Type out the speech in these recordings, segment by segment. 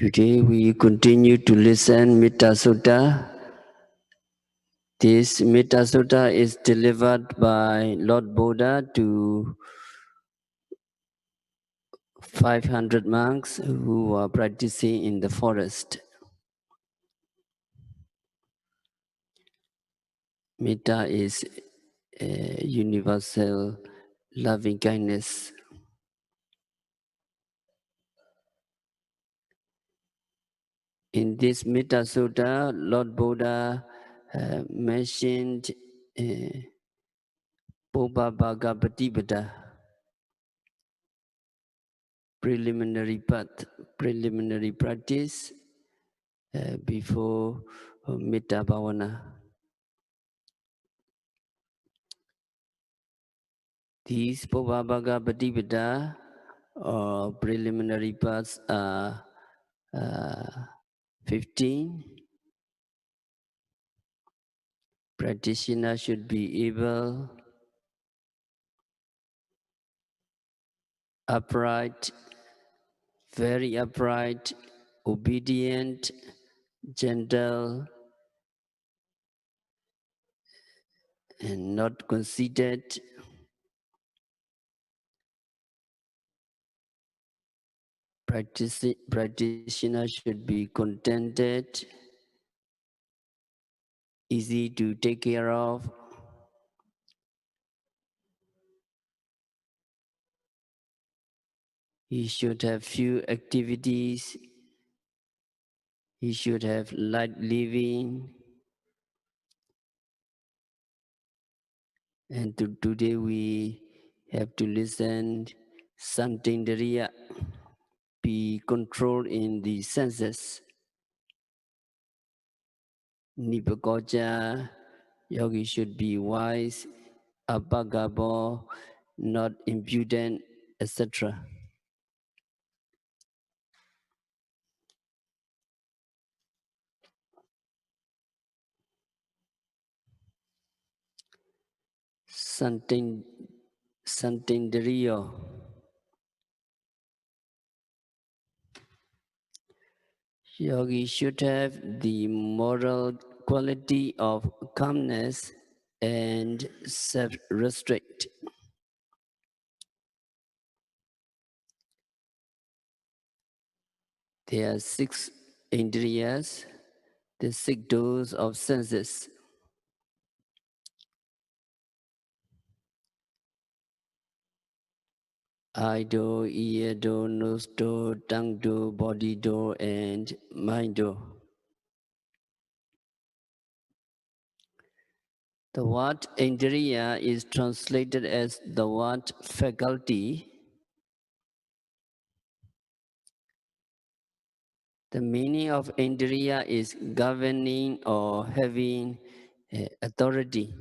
Today we continue to listen Mettā Sutta. This Mettā Sutta is delivered by Lord Buddha to 500 monks who are practicing in the forest. Mettā is a universal loving kindness. In this Mettā Sutta, Lord Buddha mentioned Bhāvanā Patipada, preliminary path, preliminary practice before Mettā Bhāvanā. These Bhāvanā Patipada or preliminary paths are 15. Practitioner should be able, upright, very upright, obedient, gentle, and not conceited. Practitioner should be contented, easy to take care of. He should have few activities. He should have light living. And today we have to listen Santindriya, be controlled in the senses. Nipakoja, yogi should be wise, apagabo, not impudent, etc. Santindriya. Yogi should have the moral quality of calmness and self-restraint. There are 6 indriyas, the 6 doors of senses. Eye door, ear door, nose door, tongue door, body door, and mind door. The word indriya is translated as the word faculty. The meaning of indriya is governing or having authority.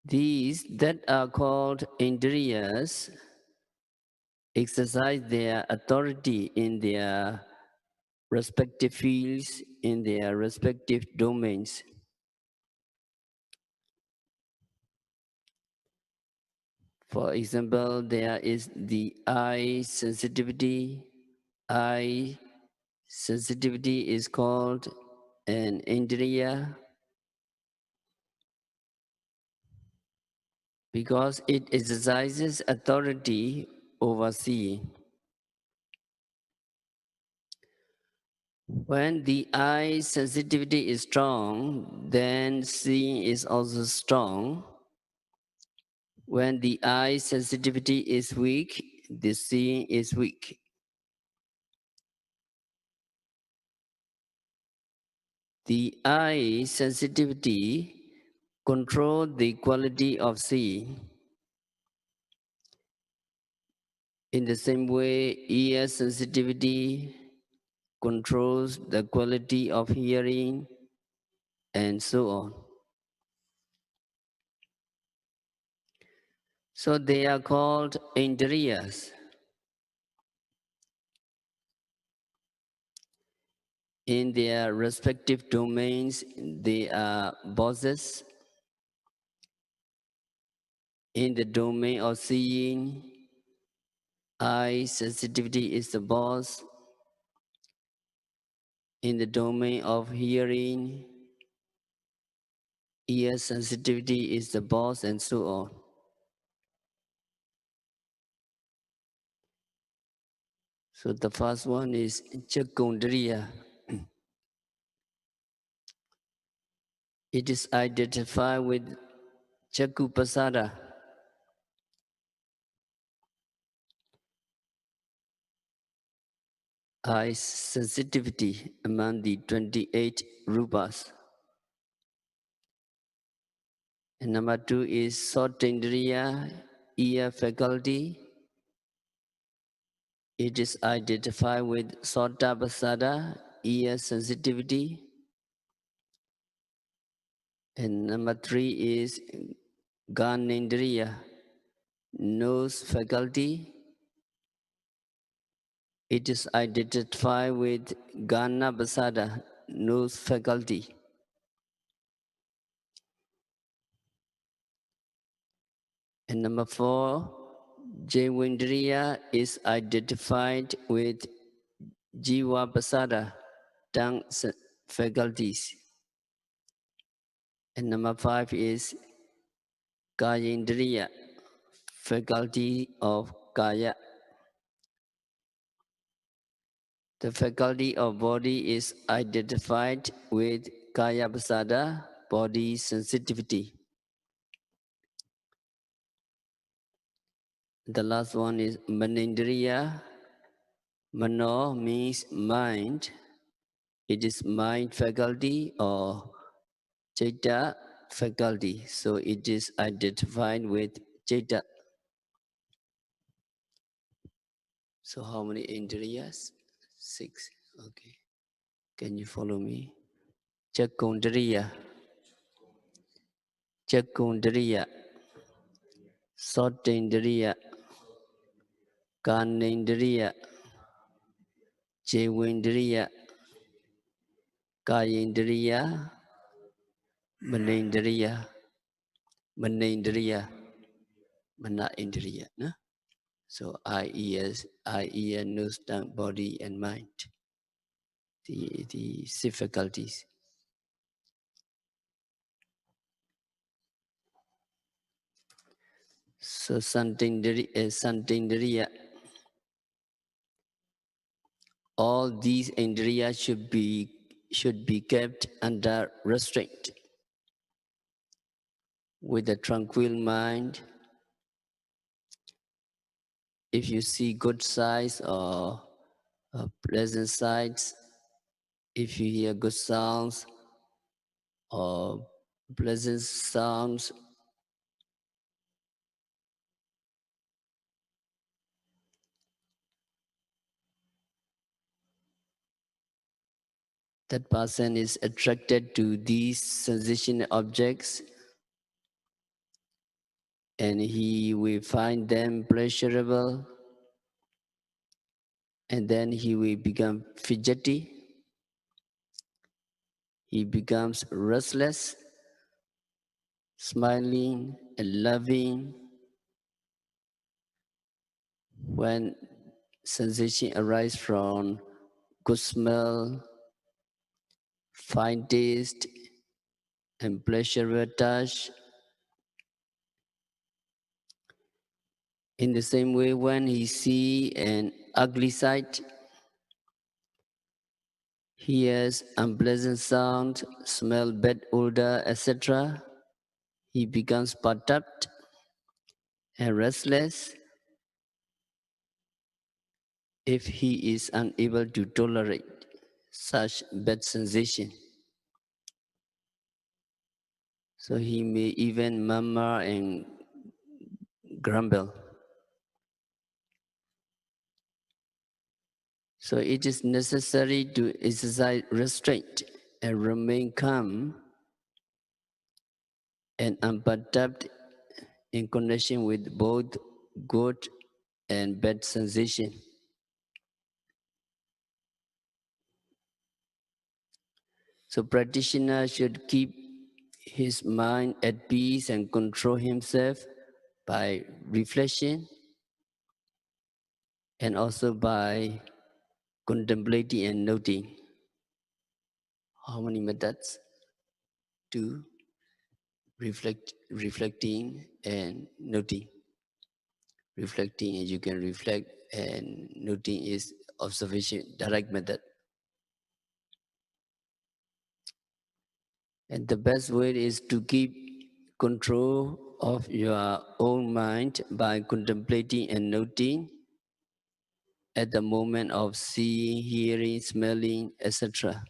These that are called indriyas exercise their authority in their respective fields, in their respective domains. For example, there is the eye sensitivity. Eye sensitivity is called an indriya because it exercises authority over seeing. When the eye sensitivity is strong, then seeing is also strong. When the eye sensitivity is weak, the seeing is weak. The eye sensitivity controls the quality of seeing. In the same way, ear sensitivity controls the quality of hearing, and so on. So they are called indriyas. In their respective domains, they are bosses. In the domain of seeing, eye sensitivity is the boss. In the domain of hearing, ear sensitivity is the boss, and so on. So the first one is Chakundriya. It is identified with Chakupasada. Eye sensitivity among the 28 rupas. And number 2 is Sotindriya, ear faculty. It is identified with Sotabasada, ear sensitivity. And number 3 is Ganendriya, nose faculty. It is identified with Ganabasada, nose faculty. And number 4, Jayawindriya is identified with Jiva Pasada, tongue faculties. And number 5 is Kayendriya, faculty of Kaya. The faculty of body is identified with Kaya Pasada, body sensitivity. The last one is Manindriya. Mano means mind. It is mind faculty or Chitta faculty. So it is identified with Chitta. So how many indriyas? 6. Okay. Can you follow me? Chakundriya. Chakundriya. Sotindriya. Kanindriya. Jewindriya. Kayindriya. Manindriya. Manindriya. Mana indriya. No? So eye, ear, nose, tongue, body, and mind. The six faculties. So Santindriya. All these indriyas should be kept under restraint. With a tranquil mind, if you see good sights or pleasant sights, if you hear good sounds or pleasant sounds, that person is attracted to these sensation objects and he will find them pleasurable, and then he will become fidgety, he becomes restless, smiling and loving. When sensation arises from good smell, fine taste, and pleasurable touch, in the same way, when he see an ugly sight, hears unpleasant sound, smell bad odor, etc., he becomes perturbed and restless if he is unable to tolerate such bad sensation. So he may even murmur and grumble. So it is necessary to exercise restraint and remain calm and unperturbed in connection with both good and bad sensation. So practitioner should keep his mind at peace and control himself by reflection and also by contemplating and noting. How many methods? 2. Reflecting and noting. Reflecting, and you can reflect, and noting is observation, direct method. And the best way is to keep control of your own mind by contemplating and noting at the moment of seeing, hearing, smelling, etc.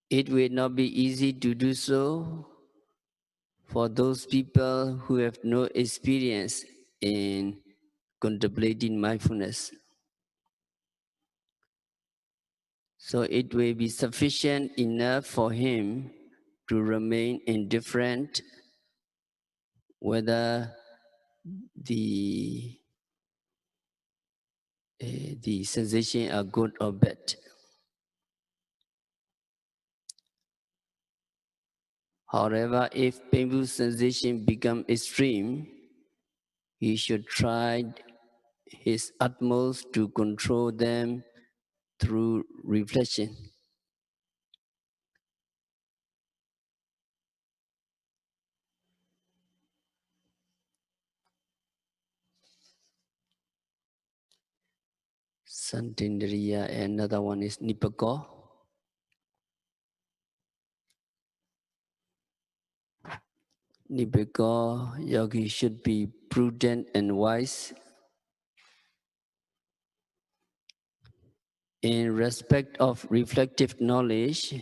It will not be easy to do so for those people who have no experience in contemplating mindfulness. So it will be sufficient enough for him to remain indifferent whether the sensation are good or bad. However, if painful sensation become extreme, he should try his utmost to control them through reflection. Santindriya, another one is Nipako. Nipako, yogi should be prudent and wise. In respect of reflective knowledge,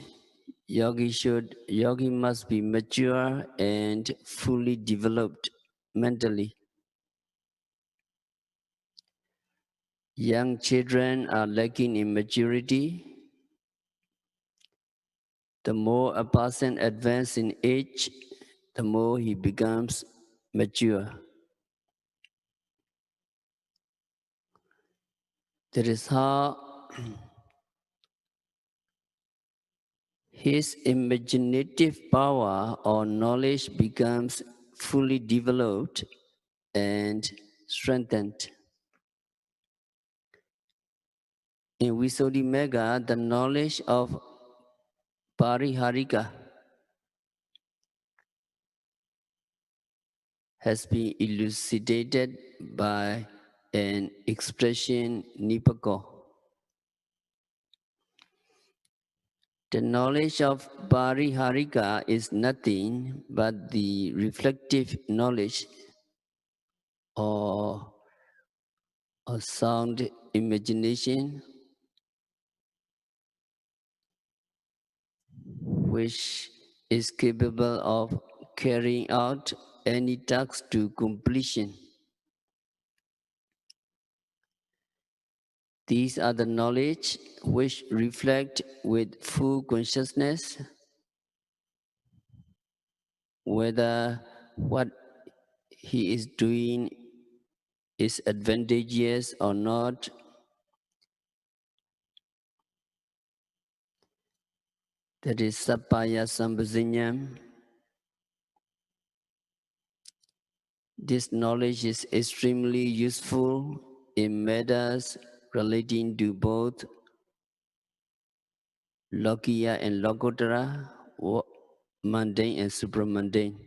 yogi must be mature and fully developed mentally. Young children are lacking in maturity. The more a person advances in age, the more he becomes mature. That is how his imaginative power or knowledge becomes fully developed and strengthened. In Visuddhimagga, the knowledge of Pariharika has been elucidated by an expression Nipako. The knowledge of Pariharika is nothing but the reflective knowledge or sound imagination which is capable of carrying out any task to completion. These are the knowledge which reflect with full consciousness whether what he is doing is advantageous or not. That is Sappaya Sambhajiñam. This knowledge is extremely useful in matters relating to both Lokiya and Lokuttara, mundane and supramundane.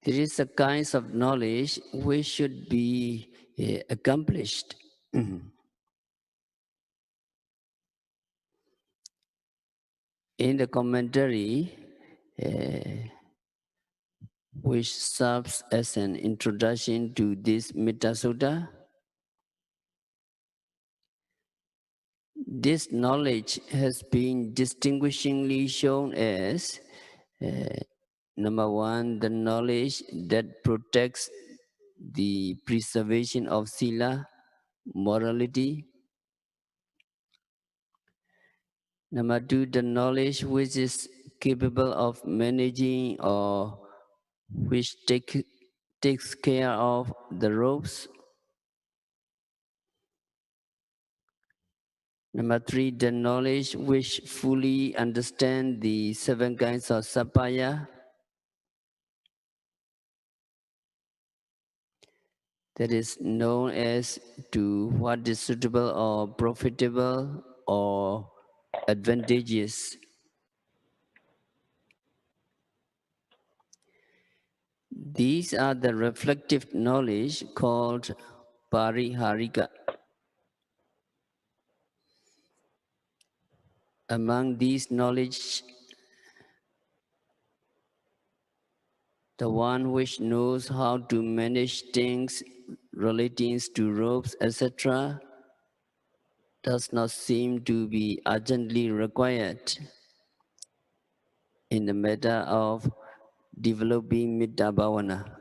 There is a kind of knowledge which should be accomplished. In the commentary, which serves as an introduction to this Mettā Sutta, this knowledge has been distinguishingly shown as number one, the knowledge that protects the preservation of sila, morality. Number two, the knowledge which is capable of managing or which takes care of the robes. Number 3, the knowledge which fully understands the 7 kinds of sapaya, that is known as to what is suitable or profitable or advantageous. These are the reflective knowledge called pariharika. Among these knowledge, the one which knows how to manage things relating to robes, etc., does not seem to be urgently required in the matter of developing Mettā Bhāvanā.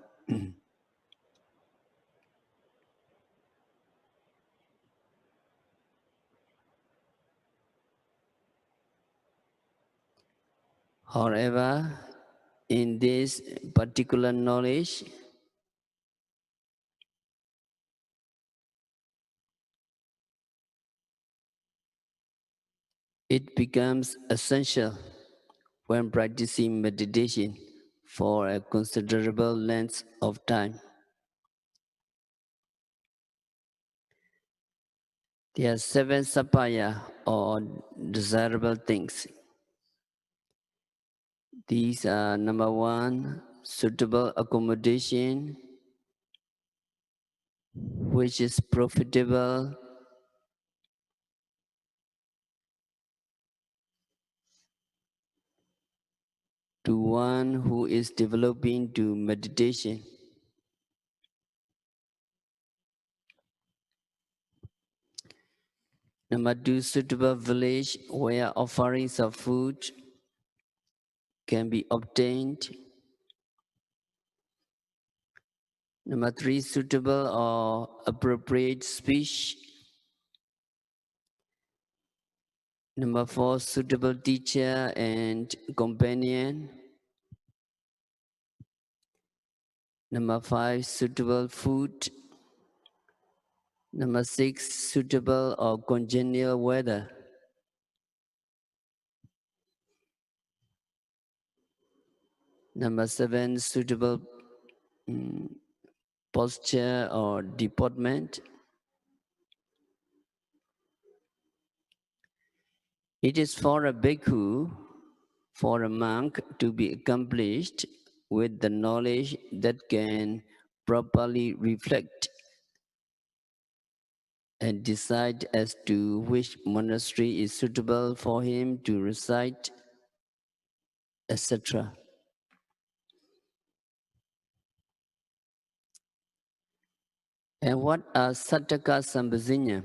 However, in this particular knowledge, it becomes essential when practicing meditation for a considerable length of time. There are 7 sapaya or desirable things. These are number 1, suitable accommodation, which is profitable to one who is developing to meditation. Number 2, suitable village where offerings of food can be obtained. Number 3, suitable or appropriate speech. Number 4, suitable teacher and companion. Number 5, suitable food. Number 6, suitable or congenial weather. Number 7, suitable posture or deportment. It is for a bhikkhu, for a monk to be accomplished with the knowledge that can properly reflect and decide as to which monastery is suitable for him to reside, etc. And what are Sattaka Sambhajanya?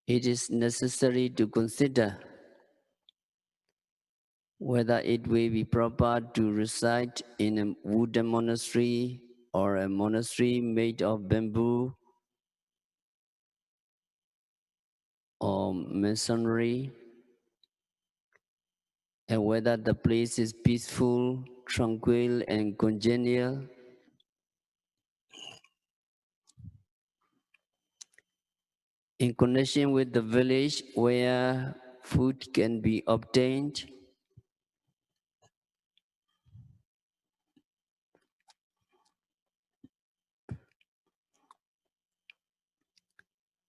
It is necessary to consider whether it will be proper to reside in a wooden monastery or a monastery made of bamboo or masonry, and whether the place is peaceful, tranquil, and congenial. In connection with the village where food can be obtained,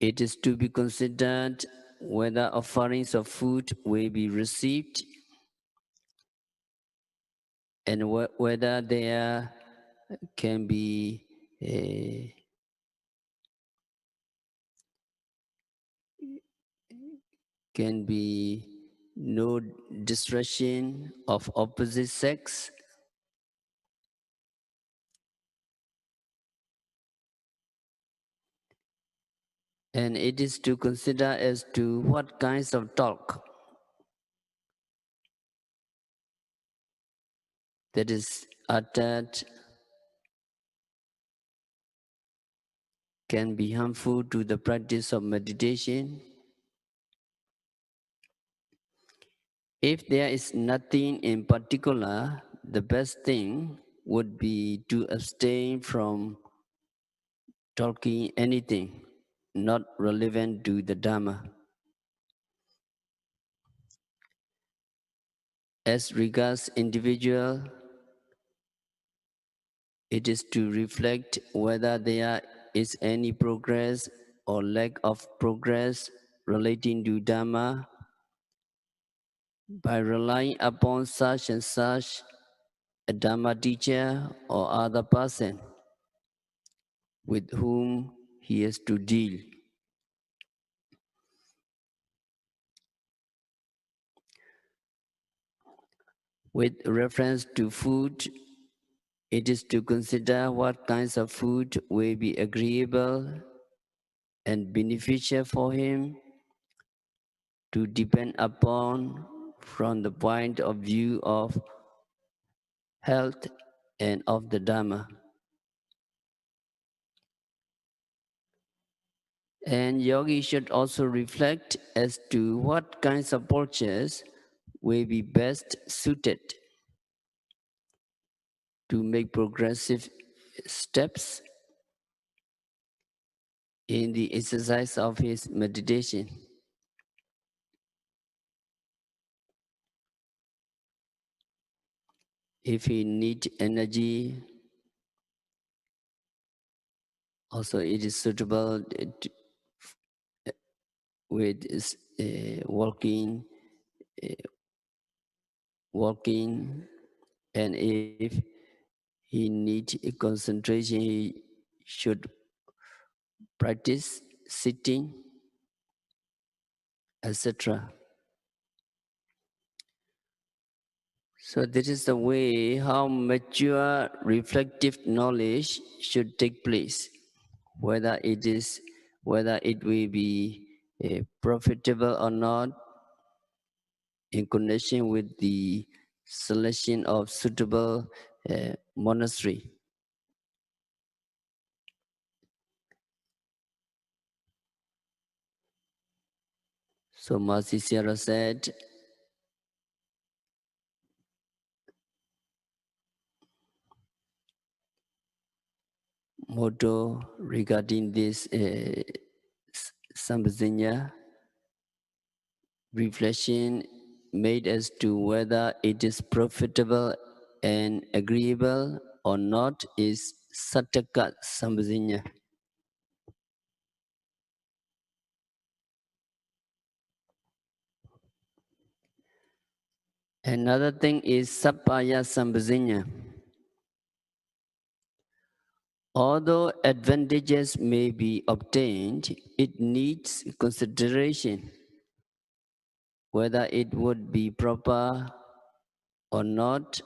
it is to be considered whether offerings of food will be received and whether there can be no distraction of opposite sex. And it is to consider as to what kinds of talk that is uttered can be harmful to the practice of meditation. If there is nothing in particular, the best thing would be to abstain from talking anything not relevant to the Dhamma. As regards individual, it is to reflect whether there is any progress or lack of progress relating to Dhamma by relying upon such and such a Dhamma teacher or other person with whom he has to deal. With reference to food, it is to consider what kinds of food will be agreeable and beneficial for him to depend upon from the point of view of health and of the Dhamma. And yogi should also reflect as to what kinds of portions will be best suited to make progressive steps in the exercise of his meditation. If he needs energy, also it is suitable with walking, and if he needs concentration, he should practice sitting, etc. So this is the way how mature reflective knowledge should take place, whether it will be profitable or not in connection with the selection of suitable monastery. So Master Sierra said, motto regarding this Sambhajinya, reflection made as to whether it is profitable and agreeable or not is Sattaka Sambhajinya. Another thing is Sappaya Sambhajinya. Although advantages may be obtained, it needs consideration whether it would be proper or not.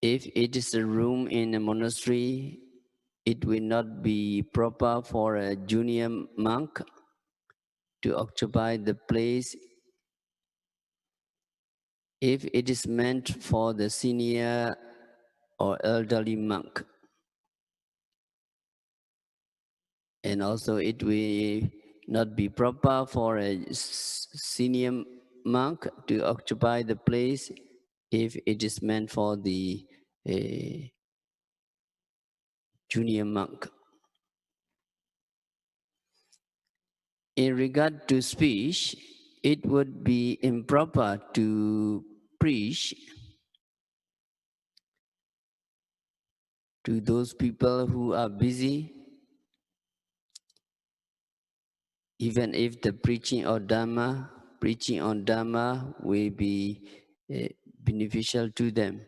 If it is a room in a monastery, it will not be proper for a junior monk to occupy the place. If it is meant for the senior or elderly monk, and also it will not be proper for a senior monk to occupy the place if it is meant for the junior monk. In regard to speech, it would be improper to preach to those people who are busy, even if the preaching on Dhamma will be beneficial to them.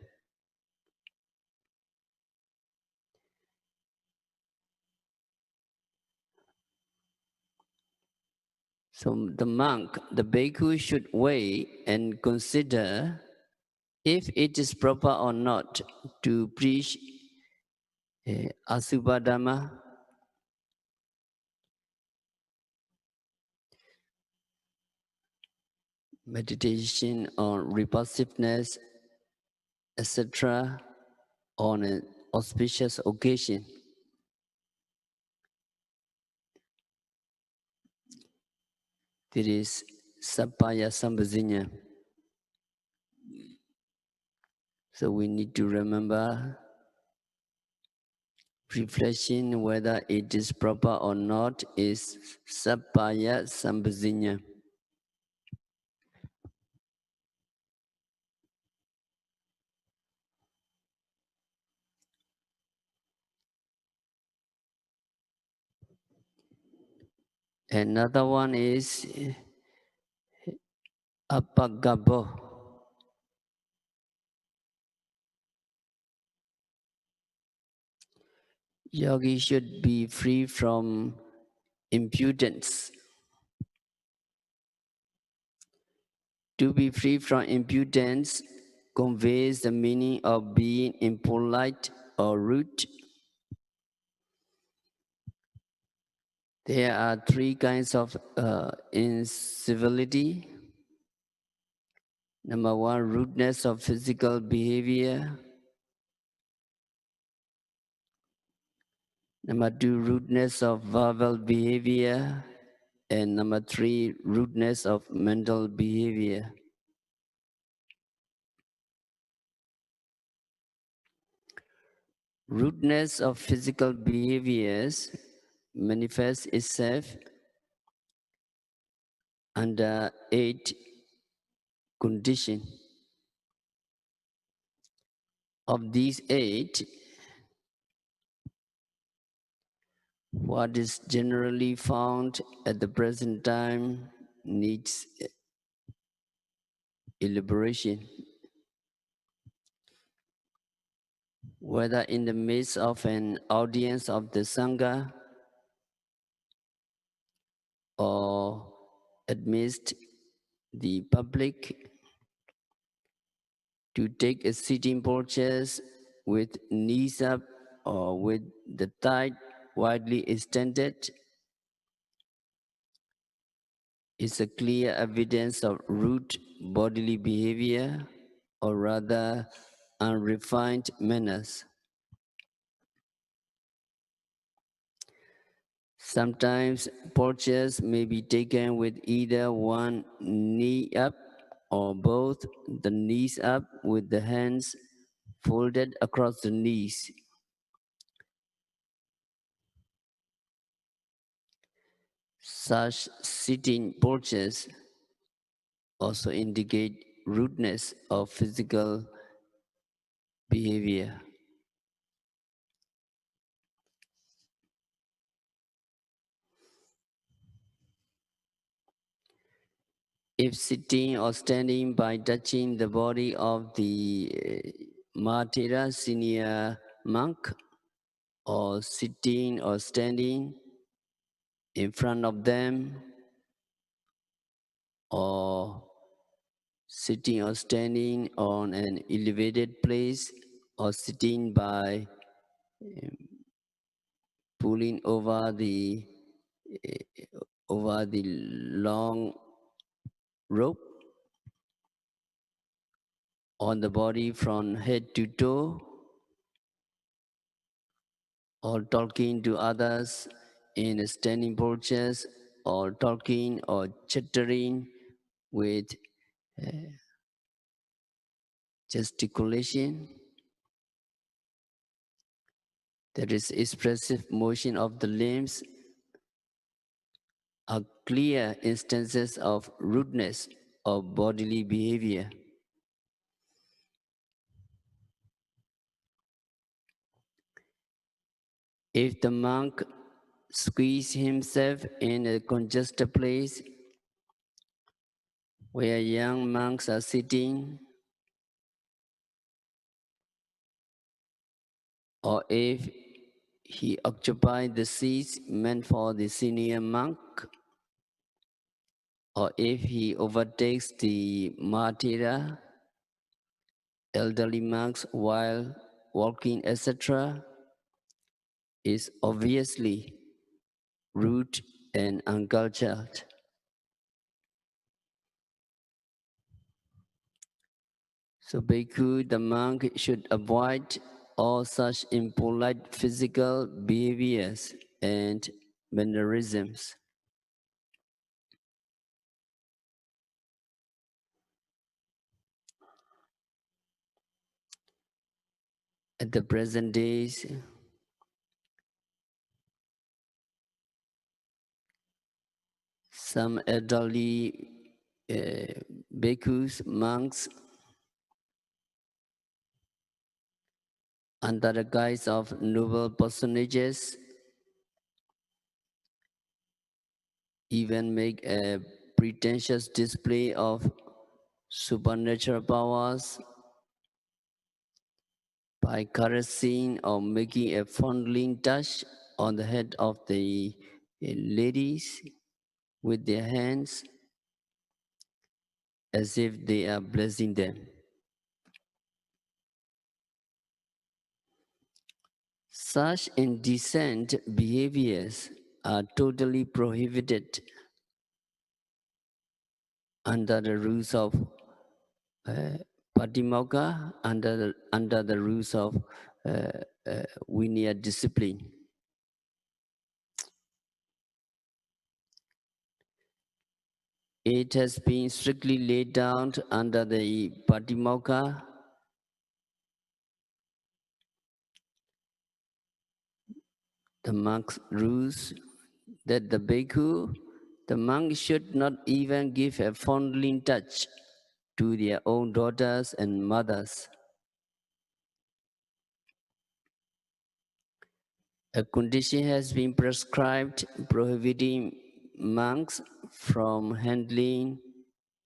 So the monk, the bhikkhu, should weigh and consider if it is proper or not to preach Asubha Dhamma, meditation on repulsiveness, etc., on an auspicious occasion. It is Sappaya Sambhajinya. So we need to remember reflection whether it is proper or not is sappaya sambazinya. Another one is apagabo. Yogi should be free from impudence. To be free from impudence conveys the meaning of being impolite or rude. There are three kinds of incivility. Number one, rudeness of physical behavior. Number two, rudeness of verbal behavior. And number three, rudeness of mental behavior. Rudeness of physical behaviors manifests itself under 8 conditions. Of these 8, what is generally found at the present time needs elaboration. Whether in the midst of an audience of the Sangha or amidst the public, to take a sitting posture with knees up or with the thigh widely extended is a clear evidence of rude bodily behavior, or rather unrefined manners. Sometimes postures may be taken with either one knee up or both the knees up with the hands folded across the knees. Such sitting postures also indicate rudeness of physical behavior. If sitting or standing by touching the body of the Martyra senior monk, or sitting or standing in front of them, or sitting or standing on an elevated place, or sitting by pulling over the long rope on the body from head to toe, or talking to others in a standing postures, or talking or chattering with gesticulation. That is expressive motion of the limbs, are clear instances of rudeness of bodily behavior. If the monk squeezes himself in a congested place where young monks are sitting, or if he occupies the seats meant for the senior monk, or if he overtakes the martyra, elderly monks while walking, etc., is obviously rude and uncultured. So Bhikkhu, the monk, should avoid all such impolite physical behaviors and mannerisms. At the present days, some elderly bhikkhus, monks, under the guise of noble personages, even make a pretentious display of supernatural powers by caressing or making a fondling touch on the head of the ladies with their hands as if they are blessing them. Such indecent behaviors are totally prohibited under the rules of Patimokkha, under the rules of Vinaya discipline. It has been strictly laid down under the Patimokkha the monk's rules that the bhikkhu, the monk should not even give a fondling touch to their own daughters and mothers. A condition has been prescribed prohibiting monks from handling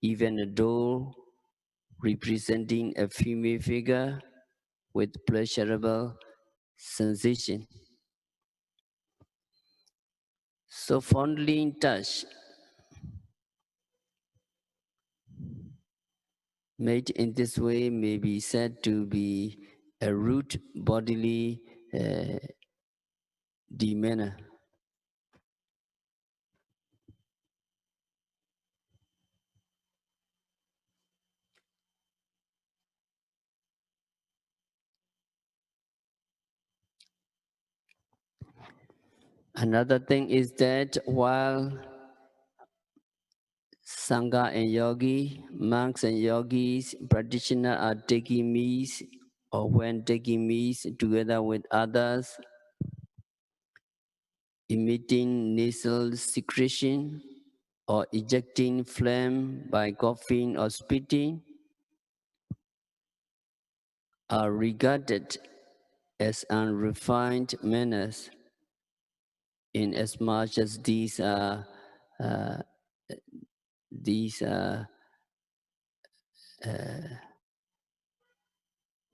even a doll representing a female figure with pleasurable sensation. So fondling touch made in this way may be said to be a rude bodily demeanor. Another thing is that while Sangha and yogi, monks and yogis, practitioners are taking meals or when taking meals together with others, emitting nasal secretion or ejecting phlegm by coughing or spitting are regarded as unrefined manners in as much as these are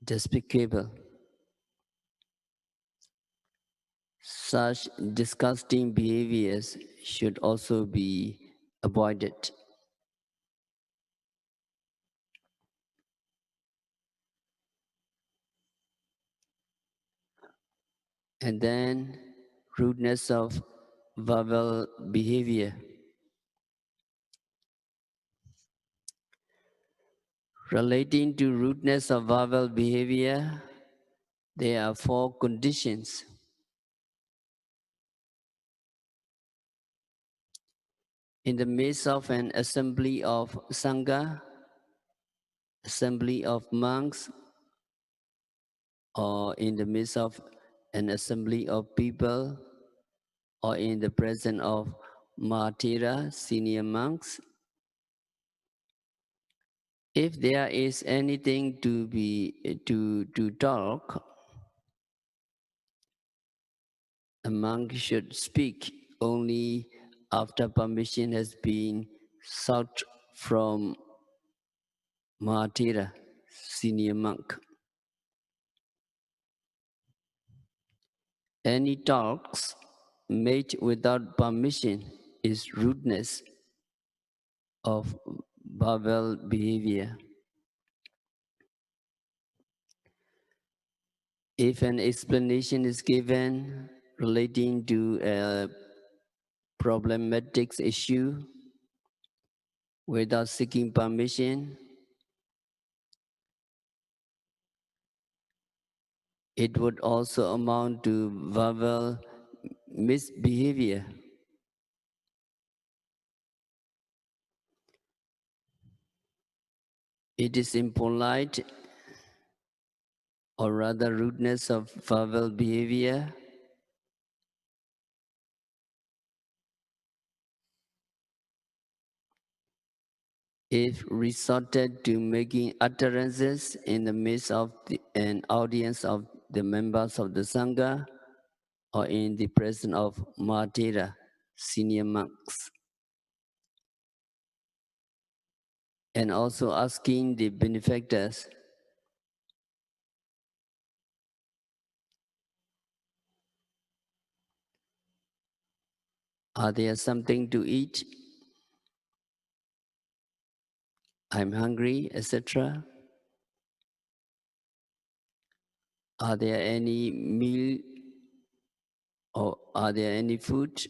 despicable. Such disgusting behaviors should also be avoided. And then rudeness of verbal behavior. Relating to rudeness of verbal behavior, there are 4 conditions. In the midst of an assembly of Sangha, assembly of monks, or in the midst of an assembly of people, or in the presence of Martyra, senior monks, if there is anything to talk, a monk should speak only after permission has been sought from Martyra, senior monk. Any talks made without permission is rudeness of verbal behavior. If an explanation is given relating to a problematic issue without seeking permission, it would also amount to verbal misbehavior. It is impolite, or rather rudeness of verbal behavior, if resorted to making utterances in the midst of an audience of the members of the Sangha or in the presence of Martyra, senior monks. And also asking the benefactors, are there something to eat? I'm hungry, etc. Are there any meal or are there any food?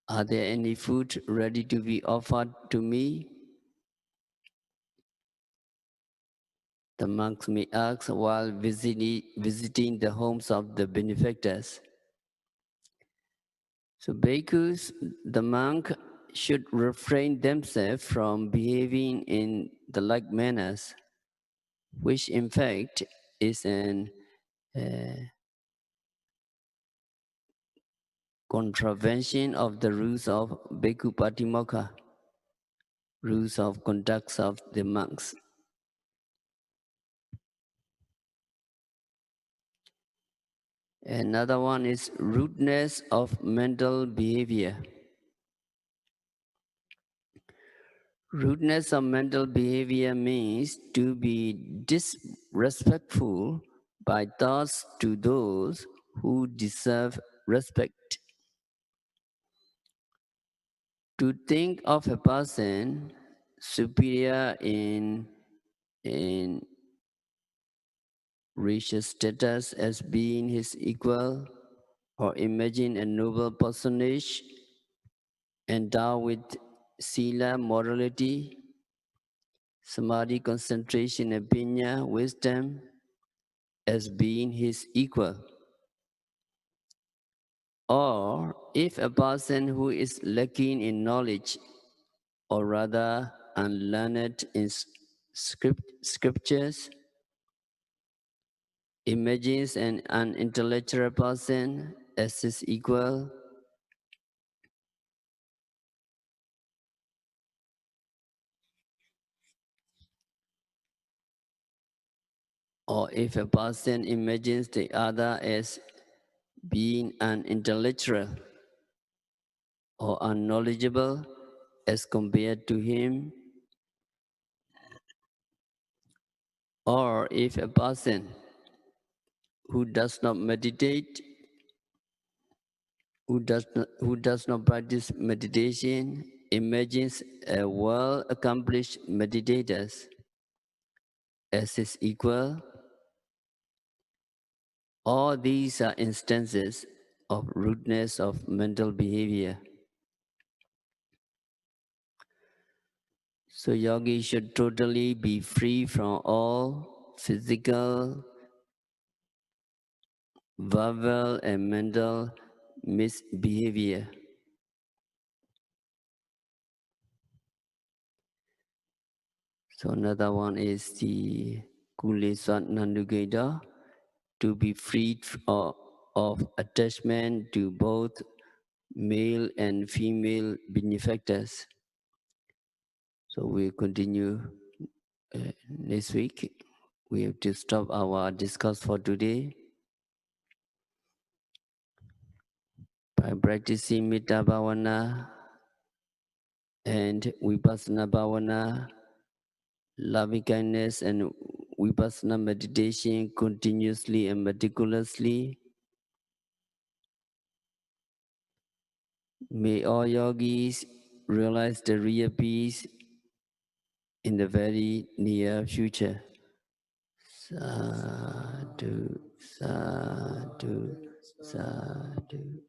Are there any food ready to be offered to me? The monks may ask while visiting the homes of the benefactors. So bhikkhus, the monk should refrain themselves from behaving in the like manners, which in fact is an contravention of the rules of Bhikkhu Patimokkha, rules of conduct of the monks. Another one is rudeness of mental behavior. Rudeness of mental behavior means to be disrespectful by thoughts to those who deserve respect. To think of a person superior in racial status as being his equal, or imagine a noble personage endowed with sila, morality, samadhi, concentration, abhinya, wisdom, as being his equal. Or if a person who is lacking in knowledge, or rather unlearned in scriptures, imagines an unintellectual person as his equal, or if a person imagines the other as being unintellectual or unknowledgeable as compared to him, or if a person who does not meditate, who does not practice meditation, imagines a well-accomplished meditator as his equal, all these are instances of rudeness of mental behavior. So yogi should totally be free from all physical, verbal and mental misbehavior. So another one is the Kuleswat Nandugeda, to be freed of attachment to both male and female benefactors. So we'll continue next week. We have to stop our discourse for today. By practicing Mettā Bhāvanā and Vipassana Bhāvanā, loving kindness and Vipassana meditation continuously and meticulously, may all yogis realize the real peace in the very near future. Sadhu, sadhu, sadhu.